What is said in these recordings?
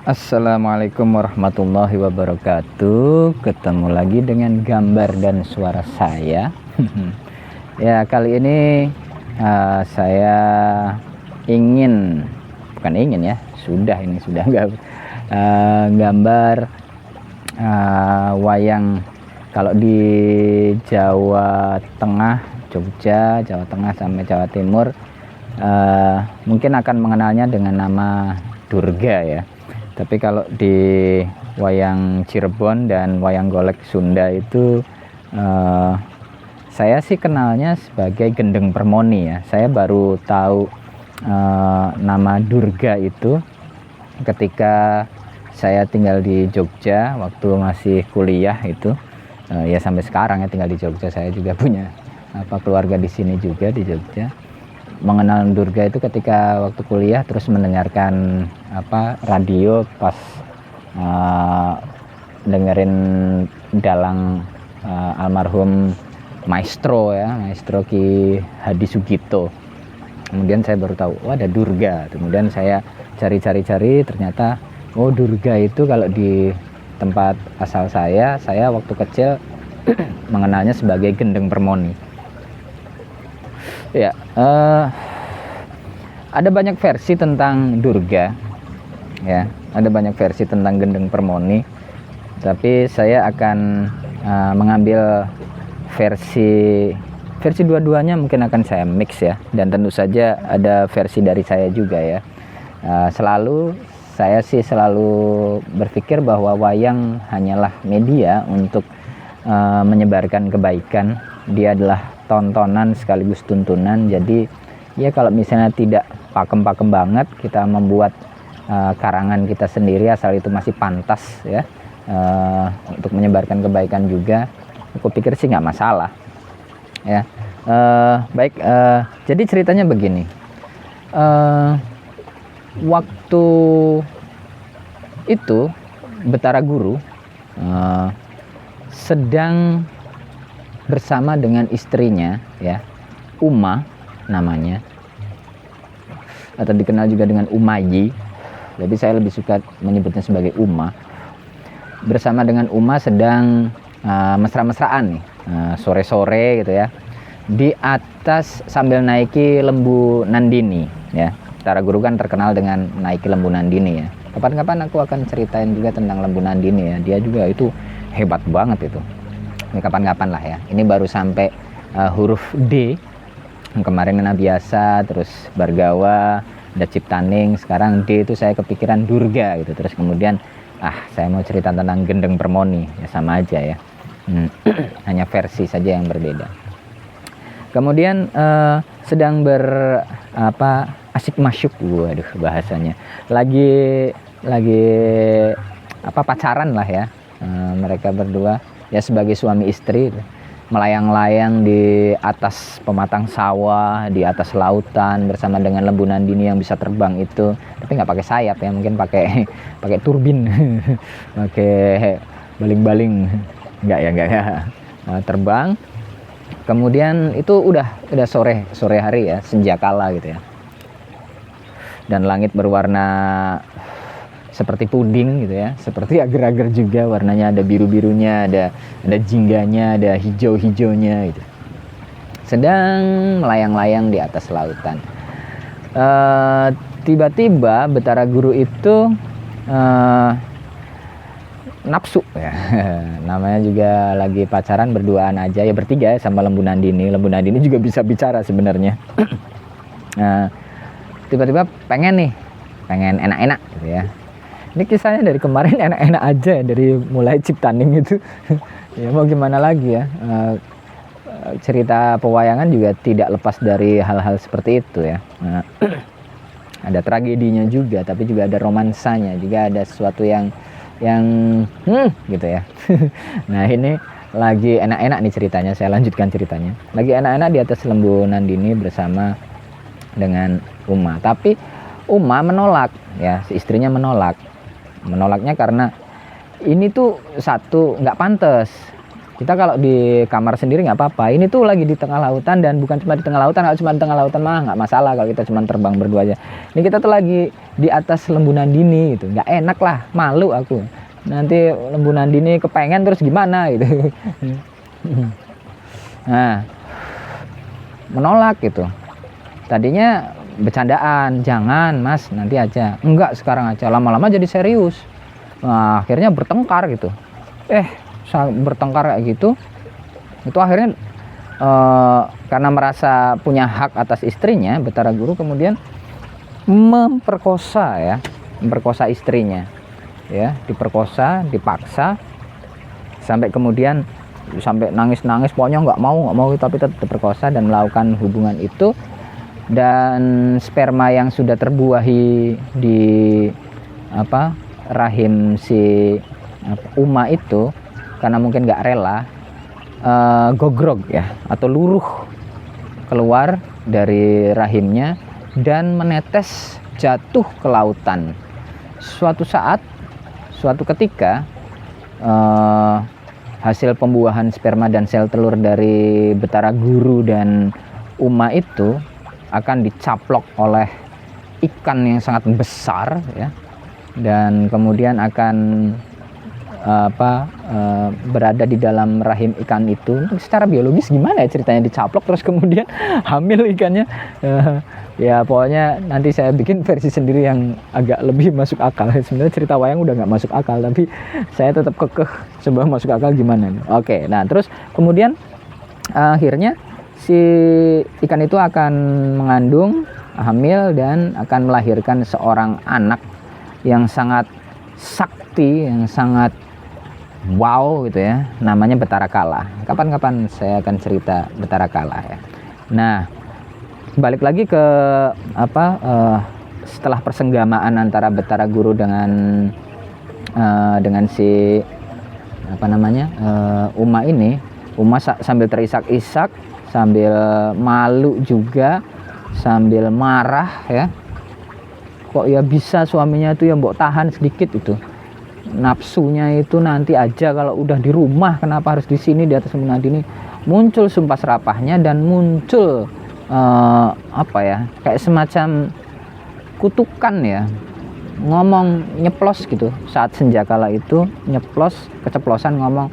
Assalamualaikum warahmatullahi wabarakatuh. Ketemu lagi dengan gambar dan suara saya. Ya, kali ini saya bukan ingin ya, sudah gambar wayang. Kalau di Jawa Tengah, Jogja, Jawa Tengah sampai Jawa Timur, mungkin akan mengenalnya dengan nama Durga ya. Tapi kalau di wayang Cirebon dan wayang golek Sunda itu saya sih kenalnya sebagai gendeng permoni ya. Saya baru tahu nama Durga itu ketika saya tinggal di Jogja waktu masih kuliah itu. Ya sampai sekarang ya tinggal di Jogja. Saya juga punya keluarga di sini juga di Jogja. Mengenal Durga itu ketika waktu kuliah, terus mendengarkan radio pas dengerin dalang almarhum Maestro Ki Hadi Sugito. Kemudian saya baru tahu ada Durga. Kemudian saya cari ternyata Durga itu kalau di tempat asal saya waktu kecil mengenalnya sebagai gendeng permoni. Ya, ada banyak versi tentang Durga, ya, ada banyak versi tentang gendeng permoni. Tapi saya akan mengambil versi dua-duanya, mungkin akan saya mix ya. Dan tentu saja ada versi dari saya juga ya. Saya selalu berpikir bahwa wayang hanyalah media untuk menyebarkan kebaikan. Dia adalah tontonan sekaligus tuntunan. Jadi ya kalau misalnya tidak pakem-pakem banget, kita membuat karangan kita sendiri asal itu masih pantas ya, untuk menyebarkan kebaikan juga, aku pikir sih nggak masalah ya. Baik, jadi ceritanya begini. Waktu itu Betara Guru sedang bersama dengan istrinya ya, Uma namanya, atau dikenal juga dengan Umayi. Jadi saya lebih suka menyebutnya sebagai Uma. Bersama dengan Uma sedang mesra-mesraan nih, sore-sore gitu ya, di atas sambil naiki lembu Nandini ya. Betara Guru kan terkenal dengan naiki lembu Nandini ya. Kapan-kapan aku akan ceritain juga tentang lembu Nandini ya. Dia juga itu hebat banget itu. Ini kapan-kapan lah ya. Ini baru sampai huruf D. Kemarin kena biasa, terus Bargawa, ada Ciptaning. Sekarang D itu saya kepikiran Durga gitu. Terus kemudian saya mau cerita tentang gendeng permoni ya, sama aja ya. Hanya versi saja yang berbeda. Kemudian sedang asik masyuk, waduh bahasanya. Lagi pacaran lah ya. Mereka berdua ya sebagai suami istri, melayang-layang di atas pematang sawah, di atas lautan bersama dengan lembu Nandini yang bisa terbang itu. Tapi nggak pakai sayap ya, mungkin pakai turbin, pakai baling-baling. Enggak ya. Terbang. Kemudian itu udah sore hari ya, senja kala gitu ya. Dan langit berwarna seperti puding gitu ya, seperti agar-agar juga, warnanya ada biru-birunya, ada jingganya, ada hijau-hijaunya gitu. Sedang melayang-layang di atas lautan. Tiba-tiba Betara Guru itu nafsu ya. Namanya juga lagi pacaran berduaan aja ya, bertiga ya, sama lembu Nandini. Lembu Nandini juga bisa bicara sebenarnya. Tiba-tiba pengen enak-enak gitu ya. Ini kisahnya dari kemarin enak-enak aja, dari mulai Ciptaning itu. Ya mau gimana lagi ya. Cerita pewayangan juga tidak lepas dari hal-hal seperti itu ya. Ada tragedinya juga, tapi juga ada romansanya, juga ada sesuatu yang gitu ya. Nah ini lagi enak-enak nih ceritanya, saya lanjutkan ceritanya. Lagi enak-enak di atas lembu Nandini bersama dengan Uma. Tapi Uma menolak ya, si istrinya menolaknya karena ini tuh satu, nggak pantas. Kita kalau di kamar sendiri nggak apa-apa. Ini tuh lagi di tengah lautan, dan bukan cuma di tengah lautan. Kalau cuma di tengah lautan mah nggak masalah kalau kita cuma terbang berdua aja. Ini kita tuh lagi di atas Lembunan Dini gitu. Nggak enak lah, malu aku. Nanti Lembunan Dini kepengen terus gimana gitu. Nah, menolak gitu. Tadinya bercandaan, jangan mas, nanti aja. Enggak, sekarang aja. Lama-lama jadi serius. Nah, akhirnya bertengkar gitu. Bertengkar kayak gitu, itu akhirnya karena merasa punya hak atas istrinya, Betara Guru kemudian memperkosa istrinya, ya, diperkosa, dipaksa, sampai kemudian sampai nangis, pokoknya nggak mau tapi tetap diperkosa dan melakukan hubungan itu. Dan sperma yang sudah terbuahi di rahim si Uma itu, karena mungkin nggak rela, gogrog ya, atau luruh keluar dari rahimnya dan menetes jatuh ke lautan. Suatu ketika hasil pembuahan sperma dan sel telur dari Betara Guru dan Uma itu akan dicaplok oleh ikan yang sangat besar ya, dan kemudian akan berada di dalam rahim ikan itu. Secara biologis gimana ya ceritanya dicaplok terus kemudian hamil ikannya? Ya pokoknya nanti saya bikin versi sendiri yang agak lebih masuk akal. Sebenarnya cerita wayang udah nggak masuk akal, tapi saya tetap kekeh coba masuk akal gimana nih. Oke, nah terus kemudian akhirnya si ikan itu akan mengandung, hamil, dan akan melahirkan seorang anak yang sangat sakti, yang sangat wow gitu ya, namanya Betara Kala. Kapan-kapan saya akan cerita Betara Kala ya. Nah, balik lagi ke setelah persenggamaan antara Betara Guru dengan si Uma ini. Uma sambil terisak-isak, sambil malu juga, sambil marah ya. Kok ya bisa suaminya itu yang mbok tahan sedikit itu. Nafsunya itu nanti aja, kalau udah di rumah kenapa harus di sini di atas Lembunan Dini. Muncul sumpah serapahnya dan muncul kayak semacam kutukan ya, ngomong nyeplos gitu saat senjakala itu, keceplosan ngomong,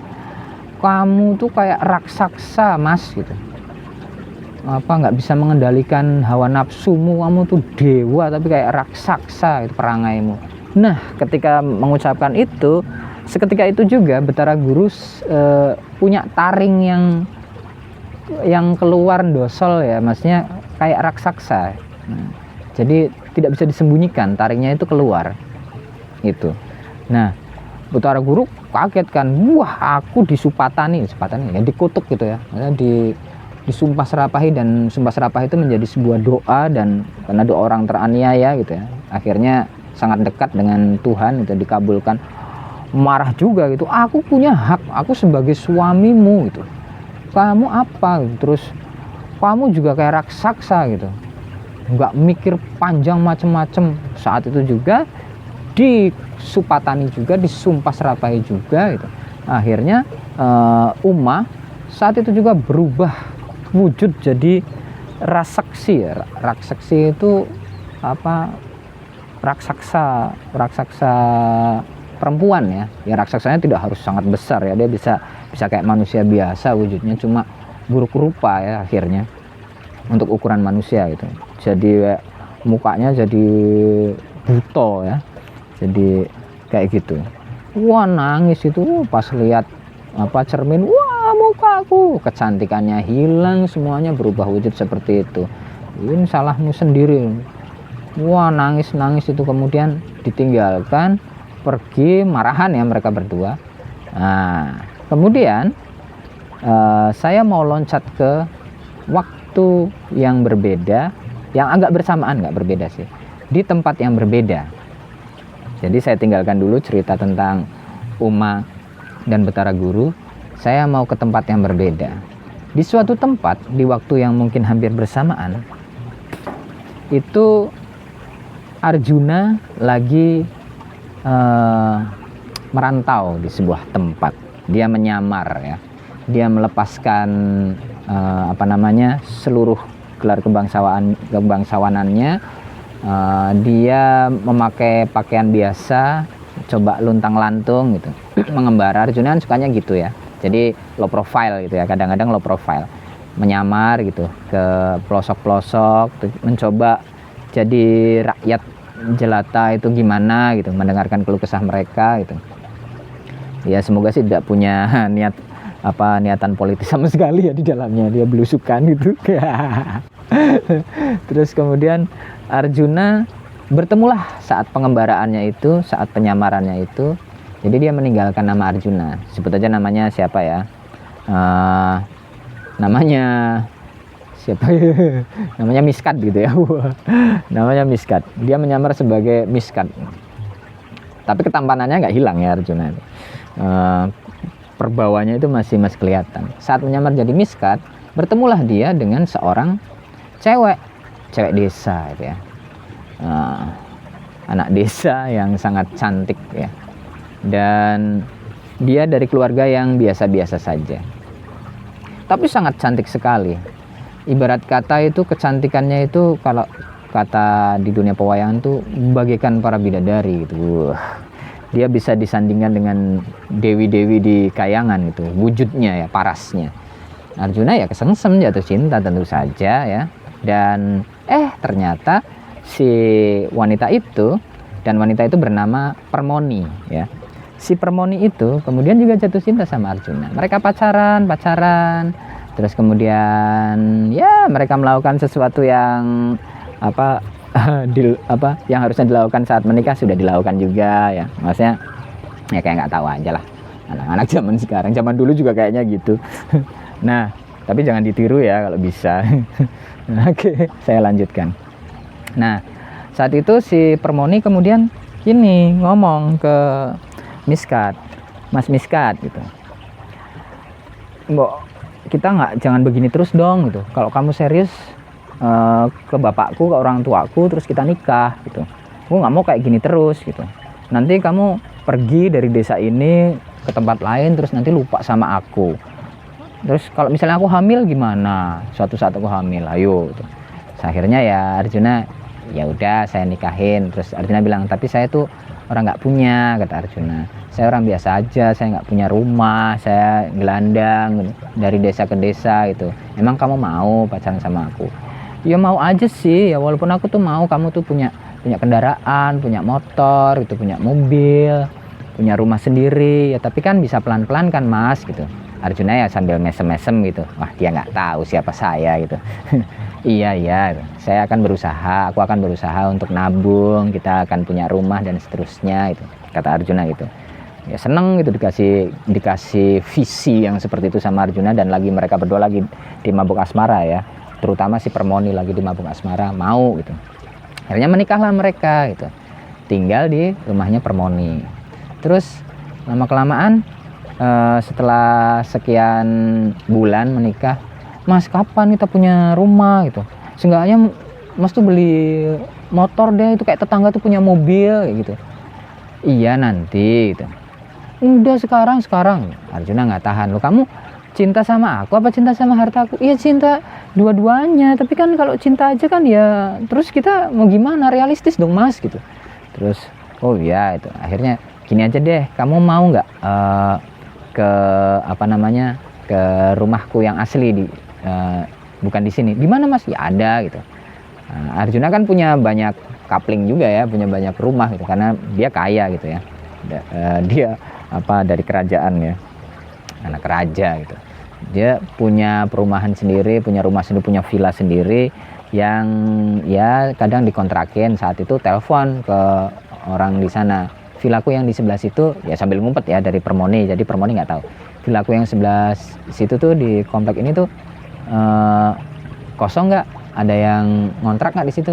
kamu tuh kayak raksasa mas gitu, nggak bisa mengendalikan hawa nafsumu, kamu tuh dewa tapi kayak raksasa itu perangaimu. Nah, ketika mengucapkan itu, seketika itu juga Betara Guru punya taring yang keluar dosol ya, maksudnya kayak raksasa. Nah, jadi tidak bisa disembunyikan, taringnya itu keluar. Itu. Nah, Betara Guru kaget kan, wah aku disupatani ya, dikutuk gitu ya. Disumpah serapahi, dan sumpah serapah itu menjadi sebuah doa, dan karena doa orang teraniaya gitu ya. Akhirnya sangat dekat dengan Tuhan, itu dikabulkan. Marah juga gitu, aku punya hak, aku sebagai suamimu gitu, kamu apa gitu. Terus kamu juga kayak raksasa gitu, nggak mikir panjang macem-macem. Saat itu juga disupatani juga, disumpah serapahi juga gitu. Akhirnya Uma saat itu juga berubah wujud jadi raksasa. Raksasa itu raksasa perempuan ya. Ya raksasanya tidak harus sangat besar ya, dia bisa kayak manusia biasa wujudnya, cuma buruk rupa ya akhirnya untuk ukuran manusia gitu. Jadi mukanya jadi buto ya, jadi kayak gitu. Wah nangis itu pas lihat cermin, wah mukaku, kecantikannya hilang, semuanya berubah wujud seperti itu. Ini salahmu sendiri. Wah nangis itu, kemudian ditinggalkan, pergi marahan ya mereka berdua. Nah kemudian saya mau loncat ke waktu yang berbeda, yang agak bersamaan, nggak berbeda sih, di tempat yang berbeda. Jadi saya tinggalkan dulu cerita tentang Uma dan Betara Guru. Saya mau ke tempat yang berbeda. Di suatu tempat, di waktu yang mungkin hampir bersamaan, itu Arjuna lagi merantau di sebuah tempat. Dia menyamar ya. dia melepaskan seluruh gelar kebangsawanannya. Dia memakai pakaian biasa, coba luntang-lantung gitu. Mengembara, Arjuna kan sukanya gitu ya. Jadi low profile gitu ya, kadang-kadang low profile. Menyamar gitu ke pelosok-pelosok, mencoba jadi rakyat jelata itu gimana gitu, mendengarkan keluh kesah mereka gitu. Ya semoga sih tidak punya niatan politis sama sekali ya di dalamnya, dia belusukan gitu. Terus kemudian Arjuna bertemulah saat pengembaraannya itu, saat penyamarannya itu. Jadi dia meninggalkan nama Arjuna, sebut aja namanya siapa ya, namanya siapa ya? Namanya Miskat gitu ya. Namanya Miskat, dia menyamar sebagai Miskat, tapi ketampanannya nggak hilang ya Arjuna. Perbawanya itu masih kelihatan. Saat menyamar jadi Miskat, bertemulah dia dengan seorang cewek desa gitu ya, anak desa yang sangat cantik ya, dan dia dari keluarga yang biasa-biasa saja, tapi sangat cantik sekali. Ibarat kata itu kecantikannya itu, kalau kata di dunia pewayangan tuh bagaikan para bidadari gitu. Dia bisa disandingkan dengan dewi-dewi di kayangan itu, wujudnya ya, parasnya. Arjuna ya kesengsem, jatuh cinta tentu saja ya. Dan ternyata si wanita itu, dan wanita itu bernama Permoni ya. Si Permoni itu kemudian juga jatuh cinta sama Arjuna. Mereka pacaran, terus kemudian ya mereka melakukan sesuatu yang yang harusnya dilakukan saat menikah sudah dilakukan juga ya. Maksudnya ya kayak nggak tahu aja lah anak-anak zaman sekarang. Zaman dulu juga kayaknya gitu. Nah, tapi jangan ditiru ya kalau bisa. Oke, saya lanjutkan. Nah, saat itu si Permoni kemudian gini ngomong ke Miskat, Mas Miskat gitu, Mbok, jangan begini terus dong gitu. Kalau kamu serius ke bapakku, ke orang tuaku, terus kita nikah gitu. Aku nggak mau kayak gini terus gitu. Nanti kamu pergi dari desa ini ke tempat lain, terus nanti lupa sama aku. Terus kalau misalnya aku hamil gimana? Suatu saat aku hamil, ayo. Gitu. Akhirnya ya Arjuna, ya udah saya nikahin. Terus Arjuna bilang, tapi saya tuh orang nggak punya, kata Arjuna. Saya orang biasa aja, saya nggak punya rumah, saya gelandang dari desa ke desa gitu. Emang kamu mau pacaran sama aku? Ya mau aja sih, ya walaupun aku tuh mau kamu tuh punya kendaraan, punya motor, gitu, punya mobil, punya rumah sendiri. Ya tapi kan bisa pelan-pelan kan Mas gitu. Arjuna ya sambil mesem-mesem gitu. Wah dia nggak tahu siapa saya gitu. Iya, saya akan berusaha, aku akan berusaha untuk nabung, kita akan punya rumah dan seterusnya itu, kata Arjuna gitu. Ya seneng gitu dikasih visi yang seperti itu sama Arjuna, dan lagi mereka berdua lagi di mabuk asmara ya, terutama si Permoni lagi di mabuk asmara, mau gitu. Akhirnya menikahlah mereka gitu, tinggal di rumahnya Permoni. Terus lama kelamaan setelah sekian bulan menikah, Mas kapan kita punya rumah gitu, seenggaknya Mas tuh beli motor deh, itu kayak tetangga tuh punya mobil gitu. Iya nanti gitu. Udah sekarang Arjuna nggak tahan. Loh kamu cinta sama aku apa cinta sama hartaku? Iya cinta dua-duanya, tapi kan kalau cinta aja kan ya terus kita mau gimana, realistis dong Mas gitu. Terus oh iya itu, akhirnya gini aja deh, kamu mau nggak ke ke rumahku yang asli bukan di sini. Di mana Mas? Ya ada gitu. Arjuna kan punya banyak kapling juga ya, punya banyak rumah gitu, karena dia kaya gitu ya. Dia dari kerajaan ya, anak raja gitu. Dia punya perumahan sendiri, punya rumah sendiri, punya villa sendiri yang ya kadang dikontrakin. Saat itu telepon ke orang di sana, villaku yang di sebelah situ, ya sambil ngumpet ya dari Permoni, jadi Permoni nggak tahu. Villaku yang sebelah situ tuh di komplek ini tuh kosong nggak? Ada yang ngontrak nggak di situ?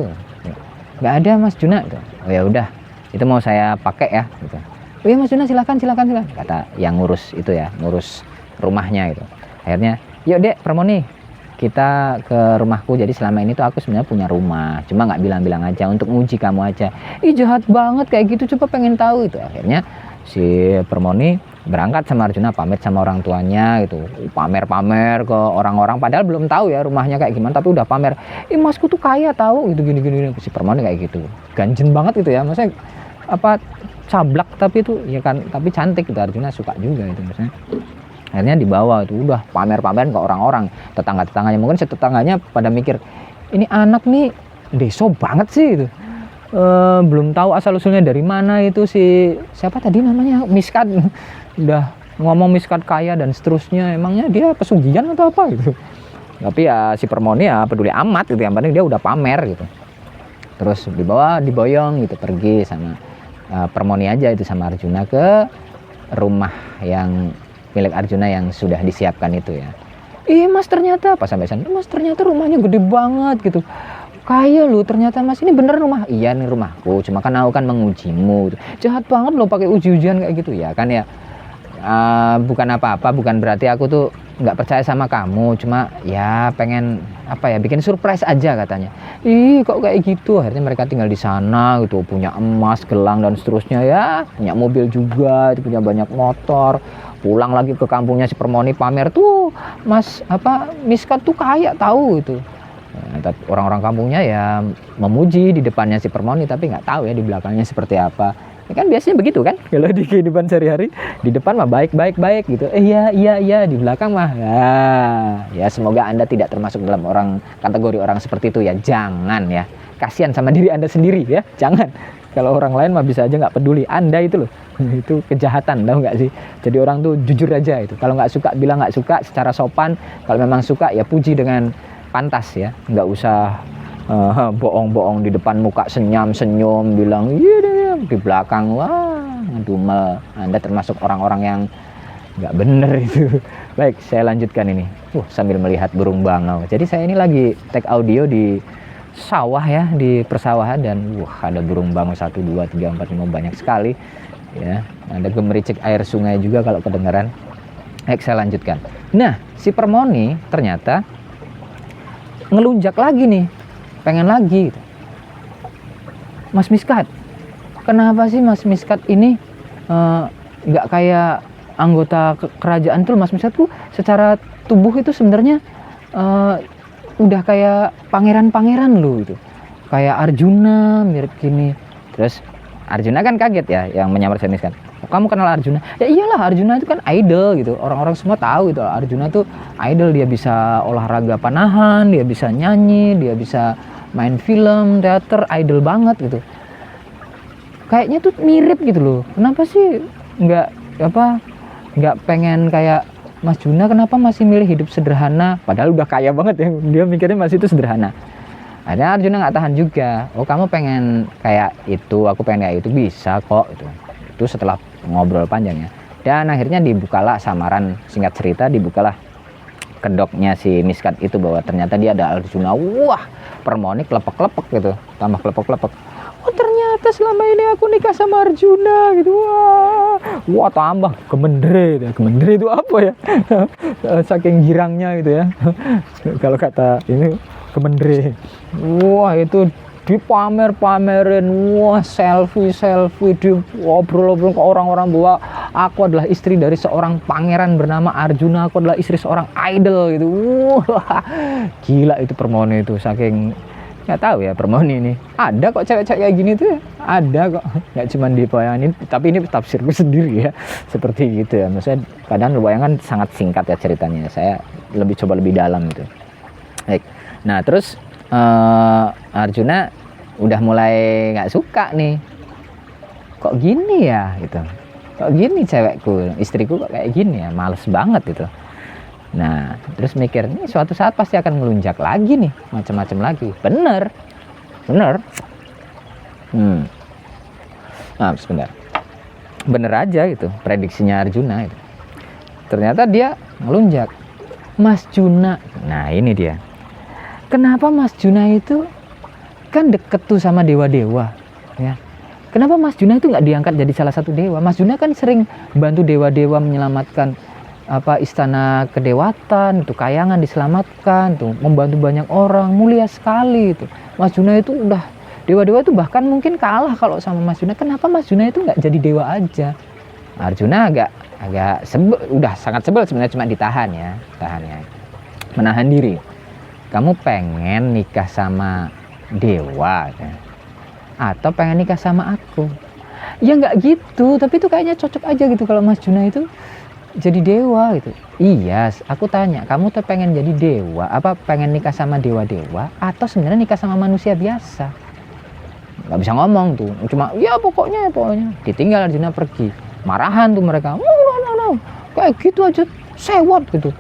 Nggak ada Mas Juna gitu. Oh ya udah, itu mau saya pakai ya gitu. Oh iya Mas Juna silakan, kata yang ngurus itu ya, ngurus rumahnya gitu. Akhirnya yuk dek Permoni, kita ke rumahku. Jadi selama ini tuh aku sebenarnya punya rumah, cuma nggak bilang-bilang aja untuk nguji kamu aja. Ih jahat banget kayak gitu, coba pengen tahu itu. Akhirnya si Permoni berangkat sama Arjuna, pamit sama orang tuanya gitu, pamer-pamer ke orang-orang, padahal belum tahu ya rumahnya kayak gimana, tapi udah pamer, masku tuh kaya tahu gitu, gini si Permoni kayak gitu, ganjen banget gitu ya, maksudnya apa, cablak tapi itu ya kan, tapi cantik gitu, Arjuna suka juga itu maksudnya. Akhirnya dibawa itu udah pamer-pamer ke orang-orang, tetangga-tetangganya, mungkin setetangganya pada mikir ini anak nih deso banget sih itu. Belum tahu asal usulnya dari mana itu si siapa tadi namanya, Miskat, udah ngomong Miskat kaya dan seterusnya, emangnya dia pesugihan atau apa gitu. Tapi ya si Permoni ya peduli amat gitu, yang penting dia udah pamer gitu. Terus diboyong gitu pergi sama Permoni aja itu sama Arjuna ke rumah yang milik Arjuna yang sudah disiapkan itu ya. Mas ternyata pas sampai sana, Mas ternyata rumahnya gede banget gitu, kaya lu ternyata Mas, ini bener rumah? Iya nih rumahku, cuma kan aku kan mengujimu. Jahat banget lo pakai uji-ujian kayak gitu ya kan ya. Bukan apa-apa, bukan berarti aku tuh nggak percaya sama kamu, cuma ya pengen apa ya, bikin surprise aja katanya. Kok kayak gitu. Akhirnya mereka tinggal di sana gitu, punya emas, gelang dan seterusnya ya, punya mobil juga, punya banyak motor. Pulang lagi ke kampungnya si Permoni, pamer tuh Mas Miskat tuh kaya tahu gitu. Orang-orang kampungnya ya memuji di depannya si Permoni, tapi nggak tahu ya di belakangnya seperti apa. Ya kan biasanya begitu kan, kalau di kehidupan sehari-hari, di depan mah baik gitu, iya, di belakang mah ya semoga Anda tidak termasuk dalam kategori orang seperti itu ya, jangan ya, kasihan sama diri Anda sendiri ya, jangan. Kalau orang lain mah bisa aja nggak peduli, Anda itu loh, itu kejahatan, tahu nggak sih? Jadi orang tuh jujur aja itu, kalau nggak suka bilang nggak suka secara sopan, kalau memang suka ya puji dengan pantas ya, nggak usah bohong-bohong di depan muka, senyum bilang iya, di belakang wah ngedumel. Anda termasuk orang-orang yang nggak bener itu. Baik, saya lanjutkan ini sambil melihat burung bangau. Jadi saya ini lagi take audio di sawah ya, di persawahan, dan ada burung bangau 1, 2, 3, 4, 5 banyak sekali ya. Ada gemericik air sungai juga kalau kedengeran. Baik, saya lanjutkan. Nah, si Permoni ternyata ngelunjak lagi nih, pengen lagi gitu. Mas Miskat, kenapa sih Mas Miskat ini nggak kayak anggota kerajaan tuh? Mas Miskat tuh secara tubuh itu sebenarnya udah kayak pangeran-pangeran lu itu, kayak Arjuna mirip gini. Terus Arjuna kan kaget ya, yang menyamar Mas Miskat, kamu kenal Arjuna? Ya iyalah, Arjuna itu kan idol gitu, orang-orang semua tahu itu Arjuna tuh idol, dia bisa olahraga panahan, dia bisa nyanyi, dia bisa main film, teater, idol banget gitu. Kayaknya tuh mirip gitu loh. Kenapa sih nggak pengen kayak Mas Juna, kenapa masih milih hidup sederhana? Padahal udah kaya banget ya, dia mikirnya masih itu sederhana. Akhirnya Arjuna nggak tahan juga. Kamu pengen kayak itu, aku pengen kayak itu, bisa kok itu. Itu setelah ngobrol panjangnya. Dan akhirnya dibukalah samaran, singkat cerita dibukalah kedoknya si Miskat itu, bahwa ternyata dia ada Arjuna. Wah, Permoni klepek-klepek gitu, tambah klepek-klepek. Ternyata selama ini aku nikah sama Arjuna gitu. Wah, tambah gemendre. Gemendre itu apa ya? Saking girangnya gitu ya. Kalau kata ini gemendre. Wah, itu dipamer-pamerin, wah selfie, diobrol-obrol ke orang-orang bahwa aku adalah istri dari seorang pangeran bernama Arjuna, aku adalah istri seorang idol gitu. Wah, gila itu Permoni itu, saking nggak tahu ya Permoni ini. Ada kok cewek-cewek kayak gini tuh ya, ada kok, nggak cuma dibayangan, tapi ini tafsirku sendiri ya, seperti gitu ya. Maksudnya kadang bayangan sangat singkat ya ceritanya, saya coba lebih dalam gitu. Baik, nah terus Arjuna udah mulai nggak suka nih, kok gini ya gitu, kok gini cewekku, istriku kok kayak gini ya, males banget gitu. Nah terus mikir, nih suatu saat pasti akan ngelunjak lagi nih, macam-macam lagi. Bener nah sebentar, bener aja gitu prediksinya Arjuna itu. Ternyata dia ngelunjak. Mas Juna, nah ini dia, kenapa Mas Juna itu kan deket tuh sama dewa-dewa ya, kenapa Mas Juna itu nggak diangkat jadi salah satu dewa? Mas Juna kan sering bantu dewa-dewa menyelamatkan istana kedewatan, itu Kayangan diselamatkan tuh, membantu banyak orang, mulia sekali itu. Mas Juna itu udah, dewa-dewa itu bahkan mungkin kalah kalau sama Mas Juna. Kenapa Mas Juna itu nggak jadi dewa aja? Arjuna agak sebel, udah sangat sebel sebenarnya, cuma ditahan ya, menahan diri. Kamu pengen nikah sama dewa ya? Atau pengen nikah sama aku? Ya nggak gitu, tapi itu kayaknya cocok aja gitu kalau Mas Juna itu jadi dewa gitu. Iya, aku tanya, kamu tuh pengen jadi dewa apa pengen nikah sama dewa-dewa atau sebenarnya nikah sama manusia biasa? Nggak bisa ngomong tuh, cuma ya pokoknya ditinggal. Arjuna pergi, marahan tuh mereka. No. Kayak gitu aja sewot gitu,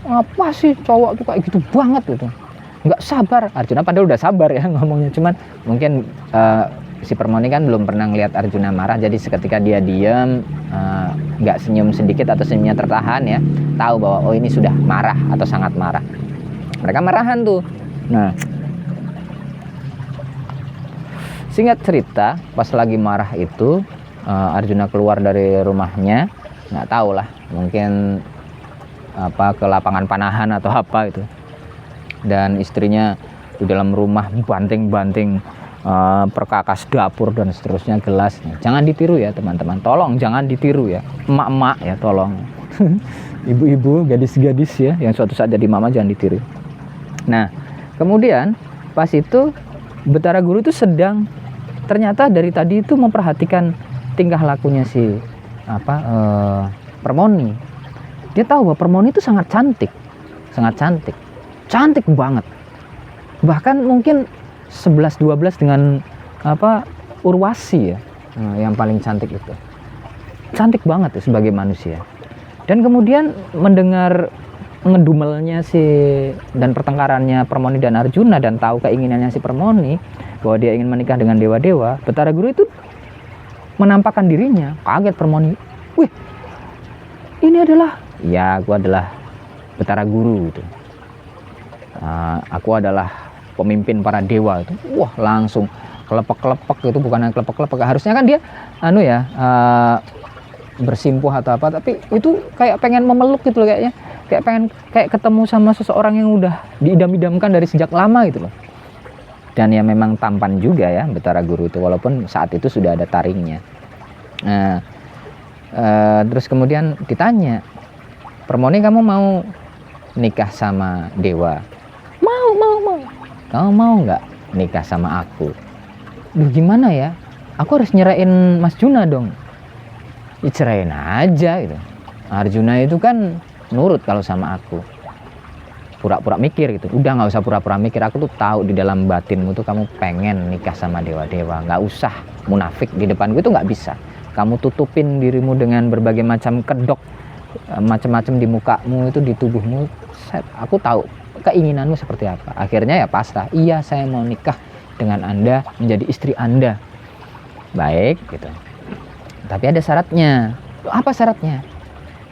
apa sih cowok tuh kayak gitu banget gitu, nggak sabar. Arjuna padahal udah sabar ya ngomongnya, cuman mungkin si Permoni kan belum pernah ngeliat Arjuna marah, jadi seketika dia diem, nggak senyum sedikit atau senyumnya tertahan ya, tahu bahwa oh ini sudah marah atau sangat marah. Mereka marahan tuh. Nah, singkat cerita, pas lagi marah itu Arjuna keluar dari rumahnya, nggak tahu lah, mungkin apa ke lapangan panahan atau apa itu, dan istrinya di dalam rumah banting-banting perkakas dapur dan seterusnya, gelasnya. Jangan ditiru ya teman-teman, tolong jangan ditiru ya, emak-emak ya tolong. Ibu-ibu, gadis-gadis ya yang suatu saat jadi mama, jangan ditiru. Nah, kemudian pas itu Betara Guru itu sedang, ternyata dari tadi itu memperhatikan tingkah lakunya si Permoni. Dia tahu bahwa Permoni itu sangat cantik banget, bahkan mungkin 11-12 dengan Urwasi ya, yang paling cantik itu, cantik banget ya sebagai manusia. Dan kemudian mendengar ngedumelnya dan pertengkarannya Permoni dan Arjuna, dan tahu keinginannya si Permoni bahwa dia ingin menikah dengan dewa-dewa, Betara Guru itu menampakkan dirinya. Kaget Permoni, wih, ini adalah, ya aku adalah Betara Guru gitu. Aku adalah pemimpin para dewa itu. Wah, langsung kelepek-kelepek gitu, bukan yang kelepek-kelepek. Harusnya kan dia bersimpuh atau apa, tapi itu kayak pengen memeluk gitu loh kayaknya. Kayak pengen ketemu sama seseorang yang udah diidam-idamkan dari sejak lama gitu loh. Dan ya memang tampan juga ya Betara Guru itu, walaupun saat itu sudah ada taringnya. Terus kemudian ditanya, Permoni, kamu mau nikah sama dewa? Mau. Kamu mau nggak nikah sama aku? Duh, gimana ya? Aku harus nyerain Mas Juna dong. Ya, cerain aja gitu. Arjuna itu kan nurut kalau sama aku. Pura-pura mikir gitu. Udah, nggak usah pura-pura mikir. Aku tuh tahu di dalam batinmu tuh kamu pengen nikah sama dewa-dewa. Nggak usah munafik di depan gue, itu nggak bisa. Kamu tutupin dirimu dengan berbagai macam kedok, macam-macam di mukamu itu, di tubuhmu. Aku tahu keinginanmu seperti apa. Akhirnya ya pasrah. Iya, saya mau nikah dengan Anda, menjadi istri Anda. Baik gitu. Tapi ada syaratnya. Apa syaratnya?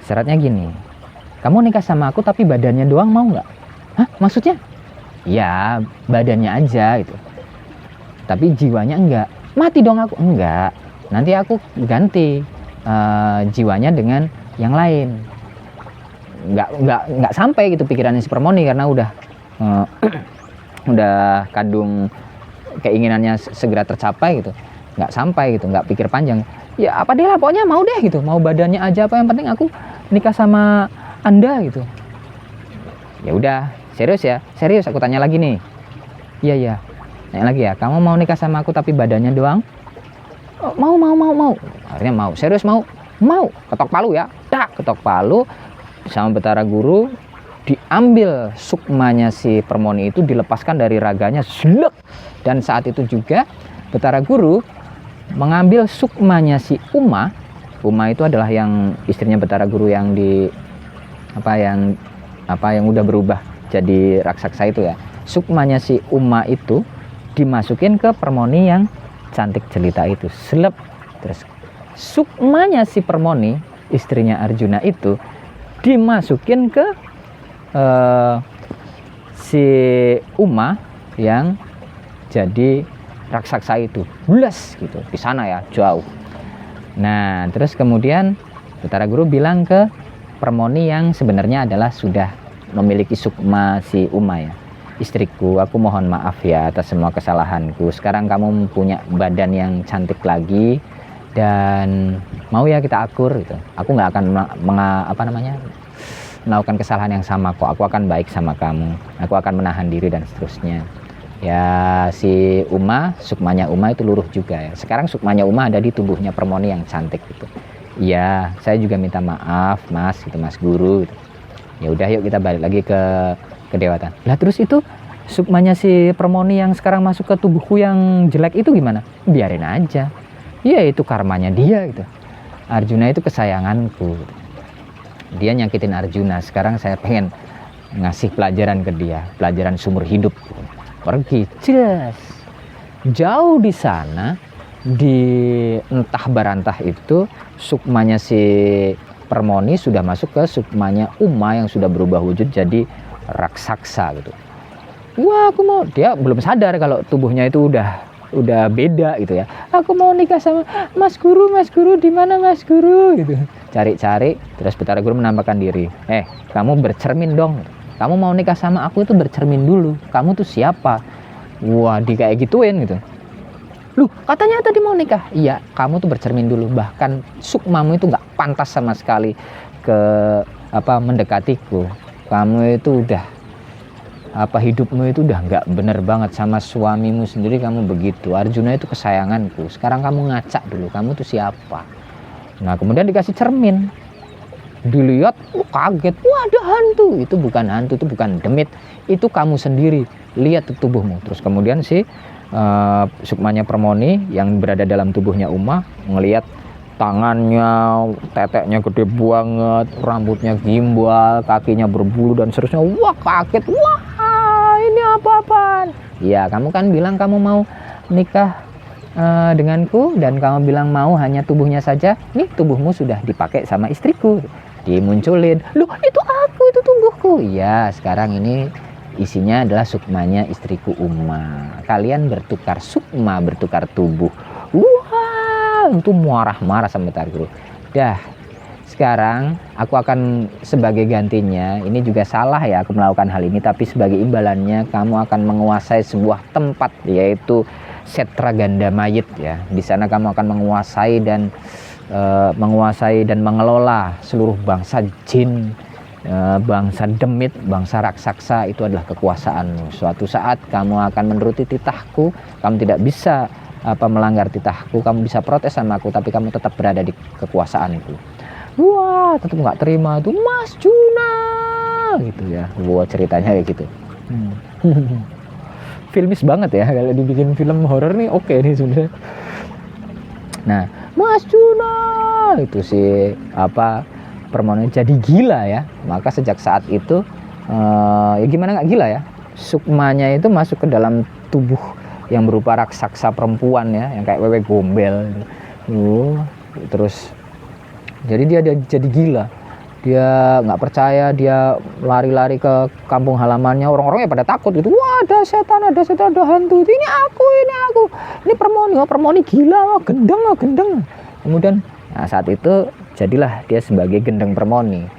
Syaratnya gini, kamu nikah sama aku tapi badannya doang, mau nggak? Hah? Maksudnya? Ya badannya aja gitu, tapi jiwanya enggak. Mati dong aku? Enggak, nanti aku ganti jiwanya dengan yang lain. Nggak sampai gitu pikirannya si Permoni, karena udah kadung keinginannya segera tercapai gitu. Nggak sampai gitu, nggak pikir panjang. Ya apa deh lah, pokoknya mau deh gitu, mau badannya aja, apa yang penting aku nikah sama Anda gitu. Ya udah, serius ya, serius aku tanya lagi nih. Iya, tanya lagi ya, kamu mau nikah sama aku tapi badannya doang? Oh, mau. Akhirnya mau, serius mau, ketok palu ya, ketok palu sama Betara Guru. Diambil sukmanya si Permoni itu, dilepaskan dari raganya, slek. Dan saat itu juga Betara Guru mengambil sukmanya si Uma. Uma itu adalah yang istrinya Betara Guru yang yang udah berubah jadi raksasa itu ya. Sukmanya si Uma itu dimasukin ke Permoni yang cantik jelita itu, selep. Terus sukmanya si Permoni, istrinya Arjuna itu, dimasukin ke si Uma yang jadi raksasa itu, bulas gitu di sana ya, jauh. Nah, terus kemudian Betara Guru bilang ke Permoni yang sebenarnya adalah sudah memiliki sukma si Uma ya, istriku, aku mohon maaf ya atas semua kesalahanku. Sekarang kamu punya badan yang cantik lagi, dan mau ya kita akur gitu. Aku nggak akan melakukan kesalahan yang sama kok. Aku akan baik sama kamu, aku akan menahan diri dan seterusnya. Ya si sukmanya Uma itu luruh juga ya. Sekarang sukmanya Uma ada di tubuhnya Permoni yang cantik gitu. Iya, saya juga minta maaf mas gitu, mas guru gitu. Ya udah yuk kita balik lagi ke kedewatan. Lah terus itu sukmanya si Permoni yang sekarang masuk ke tubuhku yang jelek itu gimana? Biarin aja. Iya itu karmanya dia gitu. Arjuna itu kesayanganku. Dia nyakitin Arjuna. Sekarang saya pengen ngasih pelajaran ke dia, pelajaran seumur hidup. Pergi, jelas. Jauh di sana, di entah barantah itu, sukmanya si Permoni sudah masuk ke sukmanya Uma yang sudah berubah wujud jadi raksasa gitu. Wah, aku mau, dia belum sadar kalau tubuhnya itu udah beda gitu ya. Aku mau nikah sama Mas Guru di mana Mas Guru gitu. Cari-cari, terus Betara Guru menampakkan diri. Kamu bercermin dong. Kamu mau nikah sama aku itu bercermin dulu. Kamu tuh siapa? Wah, kayak gituin gitu. Loh, katanya tadi mau nikah. Iya, kamu tuh bercermin dulu. Bahkan sukmamu itu nggak pantas sama sekali mendekatiku. Kamu itu udah hidupmu itu udah nggak bener banget sama suamimu sendiri. Kamu begitu. Arjuna itu kesayanganku. Sekarang kamu ngacak dulu. Kamu tuh siapa? Nah, kemudian dikasih cermin. Dilihat, kaget, wah ada hantu. Itu bukan hantu, itu bukan demit, itu kamu sendiri, lihat tubuhmu. Terus kemudian si sukmanya Permoni yang berada dalam tubuhnya Uma ngelihat tangannya, teteknya gede banget, rambutnya gimbal, kakinya berbulu dan seterusnya. Wah kaget, wah ini apa-apaan? Ya kamu kan bilang kamu mau nikah denganku dan kamu bilang mau hanya tubuhnya saja. Nih tubuhmu sudah dipakai sama istriku. Dimunculin, loh itu aku, itu tubuhku. Ya sekarang ini isinya adalah sukmanya istriku Uma. Kalian bertukar sukma, bertukar tubuh. Wah itu marah-marah sama Betara Guru. Dah sekarang aku akan sebagai gantinya, ini juga salah ya aku melakukan hal ini, tapi sebagai imbalannya kamu akan menguasai sebuah tempat yaitu Setra Gandamayit ya. Di sana kamu akan menguasai dan mengelola seluruh bangsa jin, bangsa demit, bangsa raksasa. Itu adalah kekuasaanmu. Suatu saat kamu akan menuruti titahku. Kamu tidak bisa melanggar titahku. Kamu bisa protes sama aku, tapi kamu tetap berada di kekuasaanku. Wah, tetap nggak terima tuh Mas Juna gitu ya. Wah, ceritanya kayak gitu. Filmis banget ya kalau dibikin film horor nih. Oke nih sudah. Nah, Mas Juna itu si Permoni jadi gila ya. Maka sejak saat itu ya gimana nggak gila ya, sukmanya itu masuk ke dalam tubuh yang berupa raksasa perempuan ya, yang kayak wewe gombel. Terus jadi dia jadi gila. Dia nggak percaya, dia lari-lari ke kampung halamannya, orang-orangnya pada takut gitu. Wah ada setan, ada hantu. Ini aku. Ini Permoni gila, gendeng. Kemudian saat itu jadilah dia sebagai gendeng Permoni.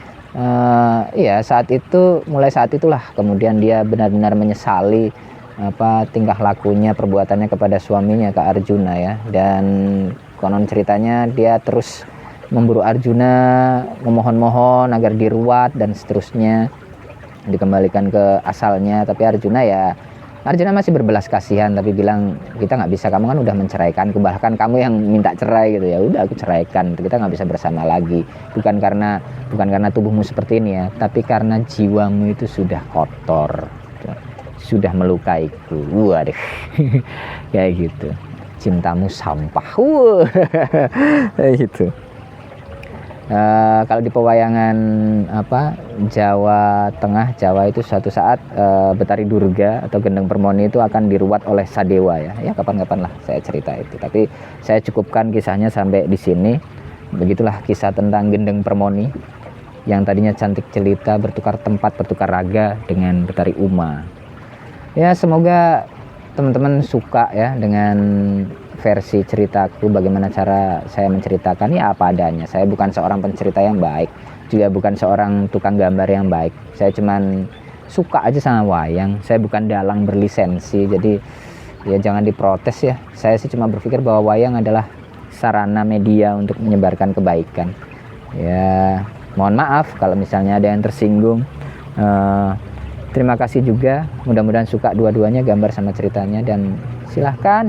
Mulai saat itulah kemudian dia benar-benar menyesali tingkah lakunya, perbuatannya kepada suaminya, ke Arjuna ya. Dan konon ceritanya dia terus memburu Arjuna, memohon-mohon agar diruat dan seterusnya, dikembalikan ke asalnya. Tapi Arjuna masih berbelas kasihan, tapi bilang kita nggak bisa, kamu kan udah menceraikanku, bahkan kamu yang minta cerai gitu ya. Udah aku ceraikan, kita nggak bisa bersama lagi. Bukan karena tubuhmu seperti ini ya, tapi karena jiwamu itu sudah kotor, sudah melukaiku. Waduh, kayak gitu. Cintamu sampah. Kayak gitu. Kalau di pewayangan Jawa Tengah, Jawa itu suatu saat Betari Durga atau Gendeng Permoni itu akan diruat oleh Sadewa ya. Ya kapan-kapan lah saya cerita itu. Tapi saya cukupkan kisahnya sampai di sini. Begitulah kisah tentang Gendeng Permoni yang tadinya cantik jelita, bertukar tempat, bertukar raga dengan Betari Uma. Ya semoga teman-teman suka ya dengan versi ceritaku, bagaimana cara saya menceritakan ya apa adanya. Saya bukan seorang pencerita yang baik, juga bukan seorang tukang gambar yang baik. Saya cuman suka aja sama wayang. Saya bukan dalang berlisensi, jadi ya jangan diprotes ya. Saya sih cuma berpikir bahwa wayang adalah sarana media untuk menyebarkan kebaikan. Ya, mohon maaf kalau misalnya ada yang tersinggung. Terima kasih juga, mudah-mudahan suka dua-duanya, gambar sama ceritanya, dan silahkan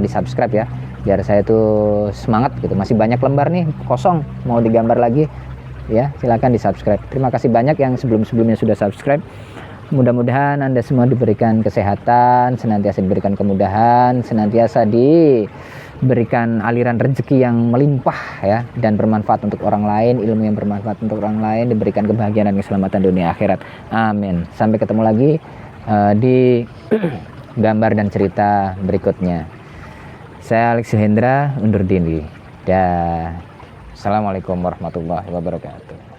di subscribe ya, biar saya tuh semangat gitu. Masih banyak lembar nih kosong mau digambar lagi ya, silahkan di subscribe. Terima kasih banyak yang sebelumnya sudah subscribe. Mudah-mudahan Anda semua diberikan kesehatan, senantiasa diberikan kemudahan, senantiasa diberikan aliran rezeki yang melimpah ya, dan bermanfaat untuk orang lain, ilmu yang bermanfaat untuk orang lain, diberikan kebahagiaan dan keselamatan dunia akhirat. Amin. Sampai ketemu lagi di gambar dan cerita berikutnya. Saya Alex Hendra undur diri. Dan Assalamualaikum warahmatullahi wabarakatuh.